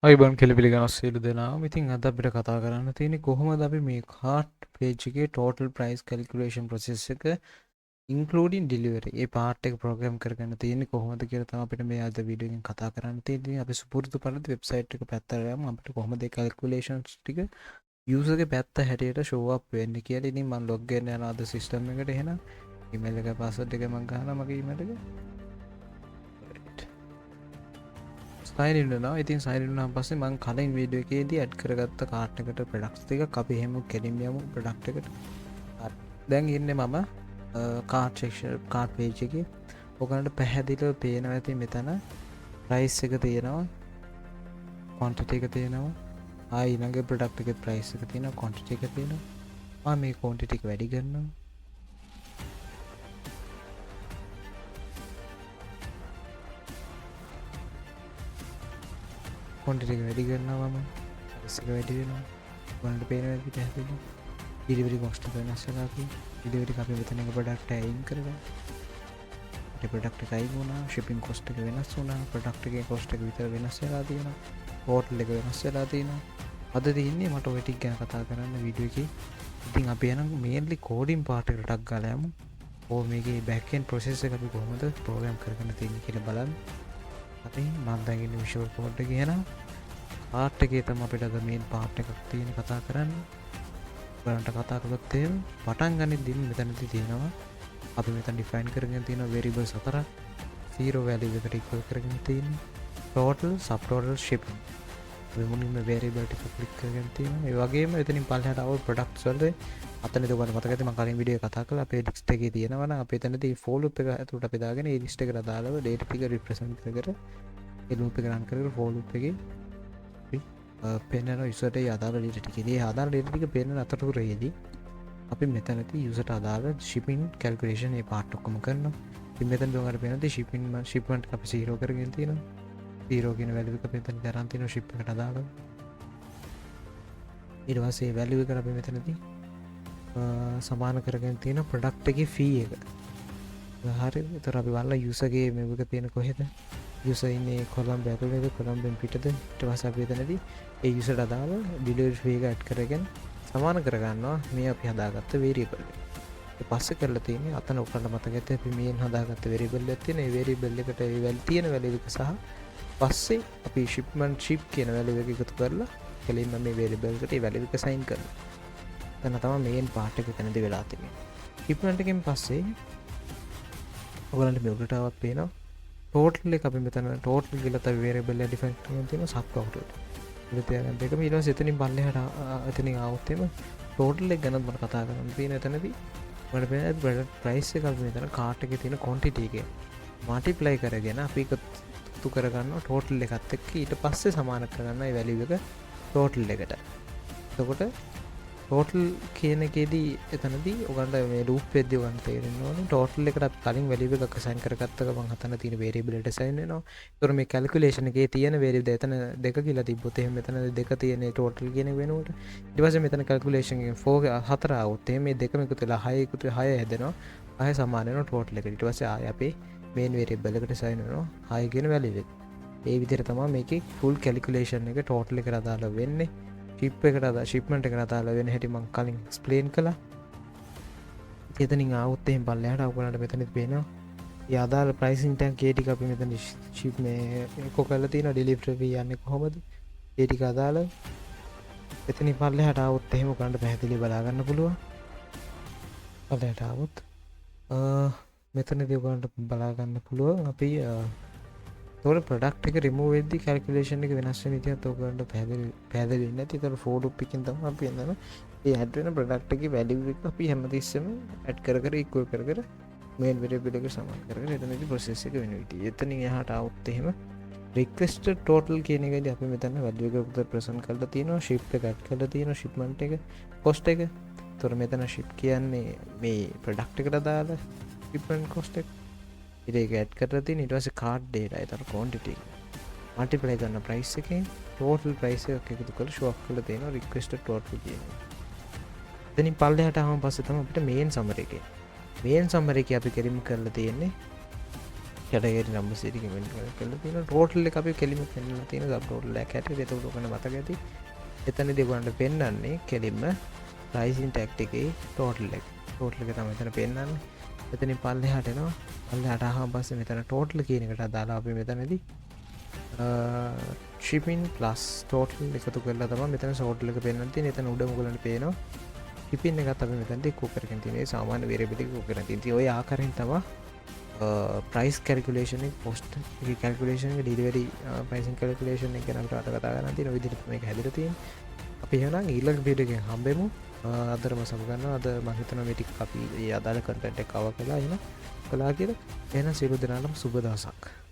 අයිබන් කෙලි පිළිගන්න සියලු දෙනාම. ඉතින් අද අපිට කතා කරන්න තියෙන්නේ කොහොමද අපි මේ කාට් පේජ් එකේ total price calculation process එක including delivery ඒ part එක program කරගන්න තියෙන්නේ කොහොමද කියලා තමයි අපිට මේ අද වීඩියෝ එකෙන් කතා කරන්න තියෙන්නේ. අපි සුපුරුදු පරිදි වෙබ්සයිට් එක පැත්තට යමු. අපිට කොහොමද මේ calculations ටික user ගේ පැත්ත හැටියට show up වෙන්නේ කියලා. ඉතින් මම log in යනවා අද system එකට. එහෙනම් email එක password එක මම ගන්නවා මගේ email එක. සයින් ඉන් වෙනවා. ඉතින් සයින් ඉන් වුණාන් පස්සේ මම කලින් වීඩියෝ එකේදී ඇඩ් කරගත්ත කාට් එකට ප්‍රොඩක්ට්ස් ටිකක් අපි එහෙම කෙලින් යමු ප්‍රොඩක්ට් එකට. හරි. දැන් ඉන්නේ මම කාට් සෙක්ෂන් කාට් පේජ් එකේ. ඔයගලන්ට පැහැදිලිව පේනවා ඇති මෙතන ප්‍රයිස් එක තියෙනවා. ක්වොන්ටිටි එක තියෙනවා. ආයි ඊළඟ ප්‍රොඩක්ට් එකේ ප්‍රයිස් එක තියෙනවා. ක්වොන්ටිටි එක තියෙනවා. මම මේ ක්වොන්ටිටි එක වැඩි කරනවා. ක්වොන්ටිටි එක වැඩි කරනවා මම. ප්‍රයිස් එක වැඩි වෙනවා. ඔයගලන්ට පේනවා ඇති පැහැදිලිව. ඩිලිවරි කොස්ට් එක වෙනස් වෙනවා කියන්නේ. ඩිලිවරි එක අපි මෙතන එක ප්‍රොඩක්ට් එක අයින් කරගන්න. ඒ ප්‍රොඩක්ට් එක අයින් වුණා. shipping cost එක වෙනස් වුණා. ප්‍රොඩක්ට් එකේ cost එක විතර වෙනස් වෙලා තියෙනවා. total එක වෙනස් වෙලා තියෙනවා. අද තියෙන්නේ මට ඔය ටික ගැන කතා කරන්න වීඩියෝ එකේ. ඉතින් අපි යන mainly coding part එකට ටක් ගාලා යමු. මේකේ back end process එක අපි කොහොමද program කරගෙන තියෙන්නේ කියලා බලන්න. අපි මම දැන් ඉන්නේ visual code එකේ යනවා. part එකේ තමයි අපිට අද main part එකක් තියෙන කතා කරන්නේ. බලන්න කතා කළොත් එහෙම පටන් ගන්නෙදී මෙතනදී තියෙනවා අපි මෙතන define කරගෙන තියෙන variables හතරක් zero value එකට equal කරගෙන තියෙන්නේ total subtotal shipping අපි මුලින්ම variable ටික click කරගෙන තියෙනවා ඒ වගේම එතනින් පල්ලෙහාට ආව products වලට අතනදී ඔයාලට මතක ඇති මම කලින් වීඩියෝ එකේ කතා කළා අපේ list එකේ තියෙනවා නම් අපි එතනදී for loop එක ඇතුළට අපි දාගෙන ඒ list එකට අදාළව data ටික represent කර ඒ loop එක run කරගෙන for loop එකේ පෙන්වන යුසර්ට අදාළ ඩේටා ටික. ඒ ආදාළ ඩේටා ටික පෙන්වන අතරතුරේදී අපි මෙතනදී යුසර්ට අදාළ shipping calculation ඒ part ඔක්කොම කරනවා. ඉතින් මෙතනදී ඔයාලට පේනවා shipment අපි 0 කරගෙන තියෙනවා. 0 කියන value එක මෙතන දරන් තියෙනවා ship එකට අදාළව. ඊට පස්සේ ඒ value එක අපි මෙතනදී සමාන කරගෙන තියෙන product එකේ fee එක. හරිද? ඒතර අපි බලලා user ගේ මේක තියෙන කොහෙද? user ඉන්නේ කොලම්බිය ඇතුළේද කොලම්බියෙන් පිටද? ඊට පස්සේ අපි එතනදී ඒ user අදාළ delivery fee එක add කරගෙන සමාන කරගන්නවා මේ අපි හදාගත්ත variable එක. ඊට පස්සේ කරලා තියෙන්නේ අතන ඔයාලට මතක ඇති අපි මේන් හදාගත්ත variable එකක් තියෙන. ඒ variable එකට ඒ value තියෙන value එක සහ පස්සේ අපි shipment ship කියන value එක එකතු කරලා කෙලින්ම මේ variable එකට ඒ value එක assign කරනවා. එතන තමයි main part එක එතනදී වෙලා තියෙන්නේ. shipment එකෙන් පස්සේ ඔයාලන්ට මේ උඩටවත් පේනවා total එක අපි මෙතන total කියලා තව variable එක define කරගෙන තියෙනවා sub total. ඉතින් තියාගන්න දෙකම ඊට පස්සේ එතනින් පල්ලෙහාට එතනින් ආවොත් එම total එක ගැන මම කතා කරන්න තියෙන එතනදී මට පේන product price එක අපි මෙතන cart එකේ තියෙන quantity එක multiply කරගෙන අපි එකතු කරගන්නවා total එකත් එක්ක ඊට පස්සේ සමාන කරගන්නවා ඒ value එක total එකට. එතකොට total කියන එකේදී එතනදී ඔයගන්ට මේ loop එකදී ඔයගන්ට තේරෙන්න ඕනේ total එකට අපි කලින් value එකක් assign කරගත්ත ගමන් හතන තියෙන variable එකට assign වෙනවා. ඒතර මේ calculation එකේ තියෙන variable එතන දෙක කියලා තිබ්බොත් එහෙනම් මෙතන දෙක තියෙන total කියන වෙනුවට ඊට පස්සේ මෙතන calculation එකෙන් 4 හතර આવුත් එහෙනම් මේ දෙකම එකතු වෙලා 6 එකතු 6 හැදෙනවා. 6 සමාන වෙනවා total එකට. ඊට පස්සේ ආයෙ අපේ main variable එකට assign වෙනවා 6 කියන value එක. මේ විදිහට තමයි මේකේ full calculation එක total එකට අදාළ වෙන්නේ. shipment එකට අදාළ වෙන හැටි මම කලින් explain කළා. එතනින් ආවොත් එහෙන් පල්ලෙහාට ඔයගොල්ලන්ට මෙතනදි පේනවා. ඒ අදාළ pricing tag ඒ ටික අපි මෙතන ship මේ එක්ක කරලා තියෙනවා delivery fee යන්නේ කොහොමද? ඒ ටික අදාළ එතනින් පල්ලෙහාට ආවොත් එහෙම ඔයගොල්ලන්ට පැහැදිලිව බලා ගන්න පුළුවන්. පල්ලෙහාට ආවොත් මෙතනදී ඔයගොල්ලන්ට බලා ගන්න පුළුවන් අපි ඒතකොට product එක remove වෙද්දී calculation එක වෙනස් වෙන විදිහත් ඔයගොල්ලන්ට පැහැදිලි වෙන්නේ නැති. ඒතකොට for loop එකකින් තමයි අපි එන්නම මේ add වෙන product එකේ value එක අපි හැමතිස්සෙම add කර කර equal කර කර main variable එක සමාන කරගෙන එතනදී process එක වෙන විදිහ. එතනින් එහාට આવුත් එහෙම requested total කියන එකදී අපි මෙතන value එක උඩ present කරලා තියෙනවා. ship එක add කරලා තියෙනවා shipment එක cost එක. ඒතකොට මෙතන ship කියන්නේ මේ product එකට අදාළ shipment cost එක. ඒක add කරලා තියෙන ඊට පස්සේ cart data ඒතර quantity multiply කරන price එකෙන් total price එක එකතු කරලා show up කරලා තියෙනවා requested total කියන්නේ. එතනින් පල්ලෙහාට ආවම පස්සේ තමයි අපිට main summary එකේ අපි කෙලින්ම කරලා තියෙන්නේ කැටගරි නම්බර් සීටි කමෙන්ට් කරලා තියෙනවා. ටෝටල් එක අපි කෙලින්ම පෙන්නලා තියෙනවා සබ් ටෝටල් එකක් හැටියට. ඒක උඩ මතක ඇති. එතනදී ඔයගොල්ලන්ට පෙන්වන්නේ කෙලින්ම ප්‍රයිසින් ටැග් එකේ ටෝටල් එක. ටෝටල් එක තමයි එතන පෙන්වන්නේ. එතනින් පල්ලෙහාට එනවා. පල්ලෙහාට ආවම පස්සේ මෙතන ටෝටල් කියන එකට අදාළව අපි මෙතනදී shipping plus total එකතු කරලා තමයි මෙතන total එක පෙන්වන්න තියෙන්නේ. එතන උඩ මොකලන්ට පේනවා shipping එකත් අපි මෙතනදී එක්කෝ කරගෙන තියෙන්නේ. සාමාන්‍ය variable එක එක්කෝ කරගෙන තියෙන්නේ. ඔය ආකාරයෙන් තමයි price calculation එක cost එක calculation එක delivery pricing calculation එක ගැන අපිට කතා කරන්න තියෙන විදිහට මේක හැදලා තියෙන්නේ. අපි එහෙනම් ඊළඟ වීඩියෝ එකෙන් හම්බෙමු. අදටම සමු ගන්නවා. අද මම හිතනවා මේ ටික අපි ඒ අදාළ content එක කවර් කළා එහෙනම් කළා කියලා. එහෙනම් සියලු දෙනාටම සුබ දවසක්.